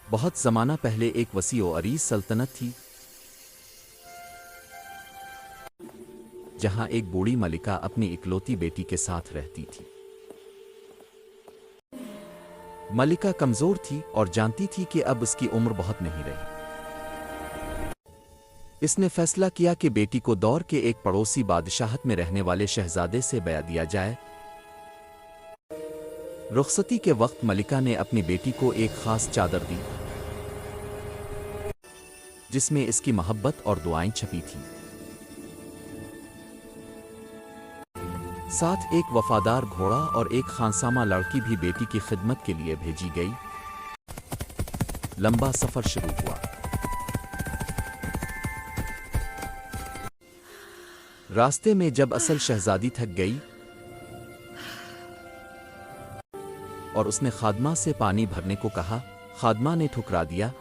बहुत ज़माना पहले एक वसी और अरीज सल्तनत थी, जहां एक बूढ़ी मलिका अपनी इकलौती बेटी के साथ रहती थी। मलिका कमज़ोर थी और जानती थी कि अब उसकी उम्र बहुत नहीं रही। इसने फैसला किया कि बेटी को दौर के एक पड़ोसी बादशाहत में रहने वाले शहजादे से ब्याह दिया जाए। रुखसती के वक्त मलिका ने अपनी बेटी को एक खास चादर दी, जिसमें इसकी मोहब्बत और दुआएं छपी थीं। साथ एक वफादार घोड़ा और एक खानसामा लड़की भी बेटी की खिदमत के लिए भेजी गई। लंबा सफर शुरू हुआ। रास्ते में जब असल शहजादी थक गई और उसने खादमा से पानी भरने को कहा, खादमा ने ठुकरा दिया।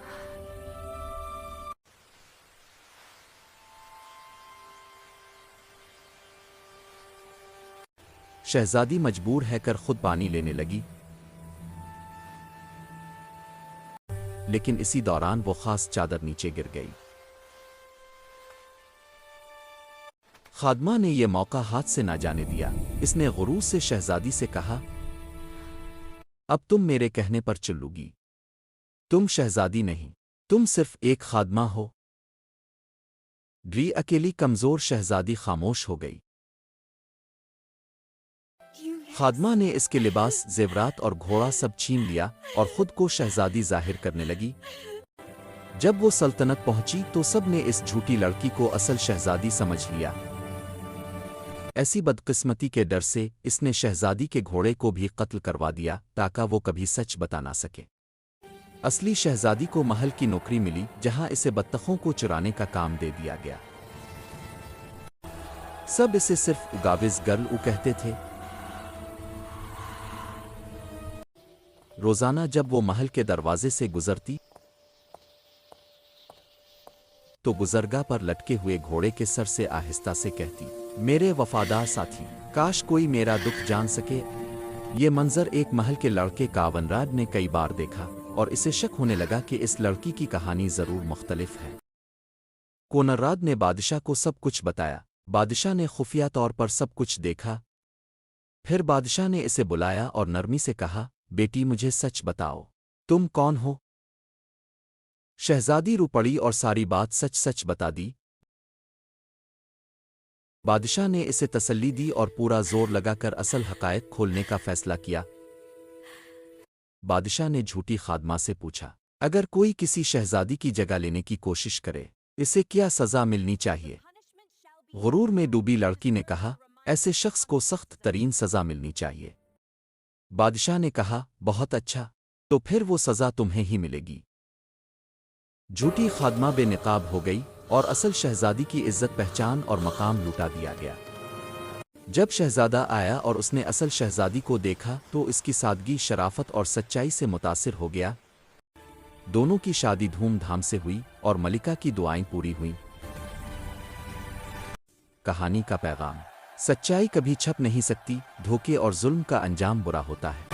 शहजादी मजबूर है कर खुद पानी लेने लगी, लेकिन इसी दौरान वो खास चादर नीचे गिर गई। खादमा ने यह मौका हाथ से ना जाने दिया। इसने गुरूर से शहजादी से कहा, अब तुम मेरे कहने पर चलोगी। तुम शहजादी नहीं, तुम सिर्फ एक खादमा हो। अकेली कमजोर शहजादी खामोश हो गई। खादमा ने इसके लिबास, जेवरात और घोड़ा सब छीन लिया और खुद को शहजादी जाहिर करने लगी। जब वो सल्तनत पहुंची तो सब ने इस झूठी लड़की को असल शहजादी समझ लिया। ऐसी बदकिस्मती के डर से इसने शहजादी के घोड़े को भी कत्ल करवा दिया ताकि वो कभी सच बता ना सके। असली शहजादी को महल की नौकरी मिली, जहां इसे बत्तखों को चुराने का काम दे दिया गया। सब इसे सिर्फ उगाविज गर्ल कहते थे। रोजाना जब वो महल के दरवाजे से गुजरती तो गुजरगा पर लटके हुए घोड़े के सर से आहिस्ता से कहती, मेरे वफादार साथी, काश कोई मेरा दुख जान सके। ये मंजर एक महल के लड़के कावनराड ने कई बार देखा और इसे शक होने लगा कि इस लड़की की कहानी जरूर मुख्तलिफ है। कोनराड ने बादशाह को सब कुछ बताया। बादशाह ने खुफिया तौर पर सब कुछ देखा। फिर बादशाह ने इसे बुलाया और नरमी से कहा, बेटी मुझे सच बताओ, तुम कौन हो? शहजादी रो पड़ी और सारी बात सच सच बता दी। बादशाह ने इसे तसल्ली दी और पूरा जोर लगाकर असल हकायक खोलने का फैसला किया। बादशाह ने झूठी खादमा से पूछा, अगर कोई किसी शहजादी की जगह लेने की कोशिश करे, इसे क्या सजा मिलनी चाहिए? गुरूर में डूबी लड़की ने कहा, ऐसे शख्स को सख्त तरीन सजा मिलनी चाहिए। बादशाह ने कहा, बहुत अच्छा, तो फिर वो सजा तुम्हें ही मिलेगी। झूठी खादमा बेनिकाब हो गई और असल शहजादी की इज्जत, पहचान और मकाम लूटा दिया गया। जब शहजादा आया और उसने असल शहजादी को देखा तो इसकी सादगी, शराफत और सच्चाई से मुतासिर हो गया। दोनों की शादी धूमधाम से हुई और मलिका की दुआएं पूरी हुईं। कहानी का पैगाम, सच्चाई कभी छप नहीं सकती, धोखे और जुल्म का अंजाम बुरा होता है।